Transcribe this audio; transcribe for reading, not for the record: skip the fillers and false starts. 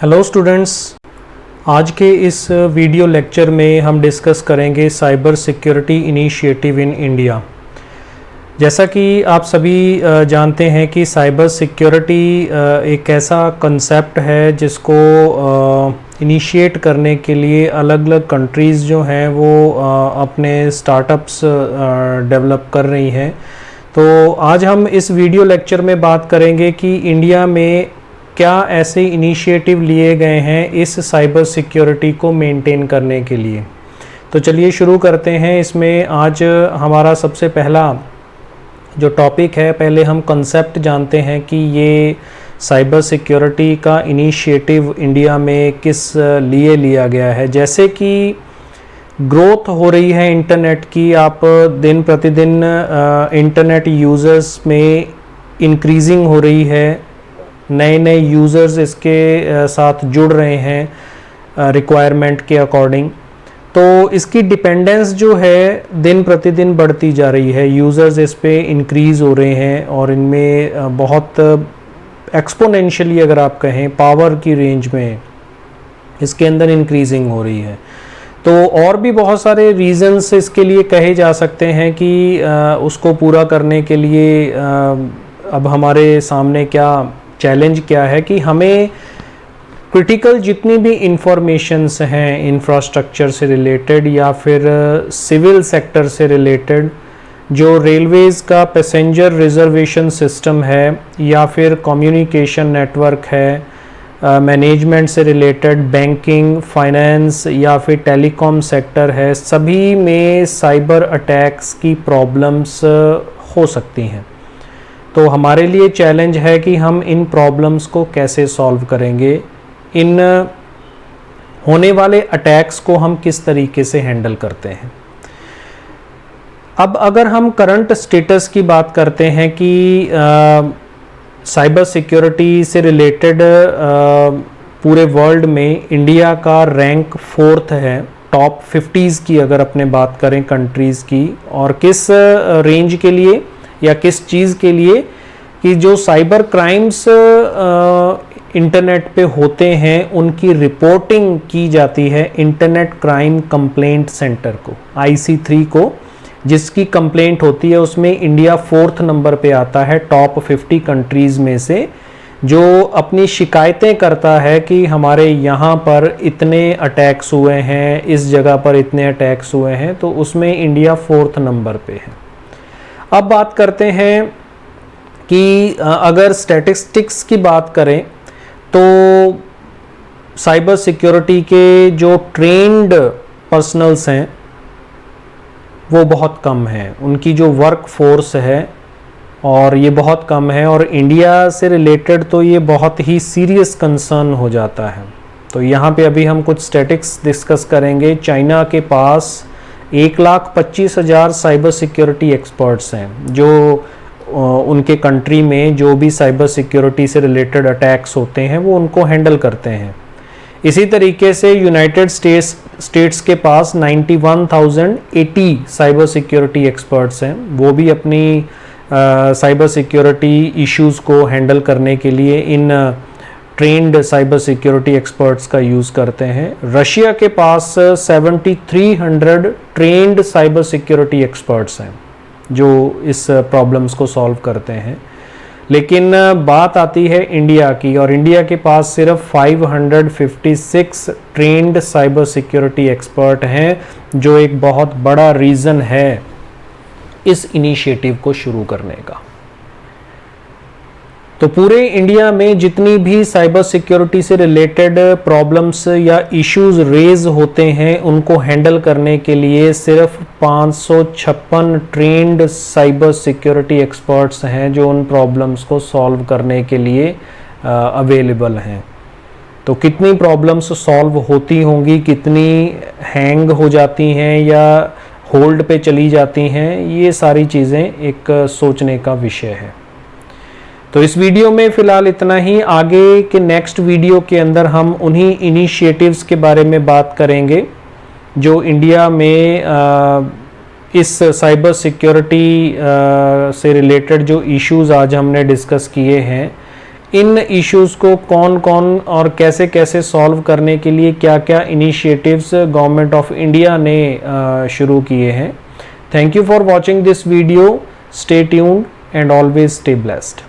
Hello students, आज के इस वीडियो लेक्चर में हम डिस्कस करेंगे cyber security initiative in India. जैसा कि आप सभी जानते हैं कि साइबर सिक्योरिटी एक ऐसा कंसेप्ट है जिसको इनिशिएट करने के लिए अलग अलग कंट्रीज़ जो हैं वो अपने स्टार्टअप्स डेवलप कर रही हैं। तो आज हम इस वीडियो लेक्चर में बात करेंगे कि इंडिया में क्या ऐसे इनिशिएटिव लिए गए हैं इस साइबर सिक्योरिटी को मेंटेन करने के लिए। तो चलिए शुरू करते हैं। इसमें आज हमारा सबसे पहला जो टॉपिक है, पहले हम कंसेप्ट जानते हैं कि ये साइबर सिक्योरिटी का इनिशिएटिव इंडिया में किस लिए लिया गया है। जैसे कि ग्रोथ हो रही है इंटरनेट की, आप दिन प्रतिदिन इंटरनेट यूज़र्स में इंक्रीजिंग हो रही है, नए नए यूज़र्स इसके साथ जुड़ रहे हैं रिक्वायरमेंट के अकॉर्डिंग। तो इसकी डिपेंडेंस जो है दिन प्रतिदिन बढ़ती जा रही है, यूज़र्स इस पे इंक्रीज़ हो रहे हैं और इनमें बहुत एक्सपोनेंशियली अगर आप कहें पावर की रेंज में इसके अंदर इंक्रीजिंग हो रही है। तो और भी बहुत सारे रीज़न्स इसके लिए कहे जा सकते हैं कि उसको पूरा करने के लिए अब हमारे सामने क्या चैलेंज क्या है कि हमें क्रिटिकल जितनी भी इंफॉर्मेशंस हैं इंफ्रास्ट्रक्चर से रिलेटेड या फिर सिविल सेक्टर से रिलेटेड, जो रेलवेज़ का पैसेंजर रिजर्वेशन सिस्टम है या फिर कम्युनिकेशन नेटवर्क है, मैनेजमेंट से रिलेटेड बैंकिंग, फाइनेंस या फिर टेलीकॉम सेक्टर है, सभी में साइबर अटैक्स की प्रॉब्लम्स हो सकती हैं। तो हमारे लिए चैलेंज है कि हम इन प्रॉब्लम्स को कैसे सॉल्व करेंगे, इन होने वाले अटैक्स को हम किस तरीके से हैंडल करते हैं। अब अगर हम करंट स्टेटस की बात करते हैं कि साइबर सिक्योरिटी से रिलेटेड पूरे वर्ल्ड में इंडिया का रैंक 4th है, टॉप 50s की अगर अपने बात करें कंट्रीज़ की। और किस रेंज के लिए या किस चीज़ के लिए कि जो साइबर क्राइम्स इंटरनेट पे होते हैं उनकी रिपोर्टिंग की जाती है इंटरनेट क्राइम कंप्लेंट सेंटर को, IC3 को, जिसकी कंप्लेंट होती है उसमें इंडिया 4th नंबर पे आता है टॉप 50 कंट्रीज़ में से, जो अपनी शिकायतें करता है कि हमारे यहाँ पर इतने अटैक्स हुए हैं, इस जगह पर इतने अटैक्स हुए हैं। तो उसमें इंडिया 4th नंबर पे है। अब बात करते हैं कि अगर स्टैटिस्टिक्स की बात करें तो साइबर सिक्योरिटी के जो ट्रेंड पर्सनल्स हैं वो बहुत कम हैं, उनकी जो वर्क फोर्स है और ये बहुत कम है। और इंडिया से रिलेटेड तो ये बहुत ही सीरियस कंसर्न हो जाता है। तो यहाँ पे अभी हम कुछ स्टैटिक्स डिस्कस करेंगे। चाइना के पास 1,25,000 साइबर सिक्योरिटी एक्सपर्ट्स हैं जो उनके कंट्री में जो भी साइबर सिक्योरिटी से रिलेटेड अटैक्स होते हैं वो उनको हैंडल करते हैं। इसी तरीके से यूनाइटेड स्टेट्स के पास 91,080 साइबर सिक्योरिटी एक्सपर्ट्स हैं, वो भी अपनी साइबर सिक्योरिटी इश्यूज़ को हैंडल करने के लिए इन ट्रेंड साइबर सिक्योरिटी एक्सपर्ट्स का यूज़ करते हैं। रशिया के पास 7,300 ट्रेंड साइबर सिक्योरिटी एक्सपर्ट्स हैं जो इस प्रॉब्लम्स को सॉल्व करते हैं। लेकिन बात आती है इंडिया की, और इंडिया के पास सिर्फ 556 ट्रेंड साइबर सिक्योरिटी एक्सपर्ट हैं, जो एक बहुत बड़ा रीज़न है इस इनिशिएटिव को शुरू करने का। तो पूरे इंडिया में जितनी भी साइबर सिक्योरिटी से रिलेटेड प्रॉब्लम्स या इश्यूज रेज होते हैं उनको हैंडल करने के लिए सिर्फ 556 ट्रेंड साइबर सिक्योरिटी एक्सपर्ट्स हैं जो उन प्रॉब्लम्स को सॉल्व करने के लिए अवेलेबल हैं। तो कितनी प्रॉब्लम्स सॉल्व होती होंगी, कितनी हैंग हो जाती हैं या होल्ड पे चली जाती हैं, ये सारी चीज़ें एक सोचने का विषय है। तो इस वीडियो में फ़िलहाल इतना ही। आगे के नेक्स्ट वीडियो के अंदर हम उन्हीं इनिशिएटिव्स के बारे में बात करेंगे जो इंडिया में इस साइबर सिक्योरिटी से रिलेटेड जो इश्यूज़ आज हमने डिस्कस किए हैं इन इश्यूज़ को कौन कौन और कैसे कैसे सॉल्व करने के लिए क्या क्या इनिशिएटिव्स गवर्नमेंट ऑफ इंडिया ने शुरू किए हैं। Thank you for watching this video. Stay tuned and always stay blessed.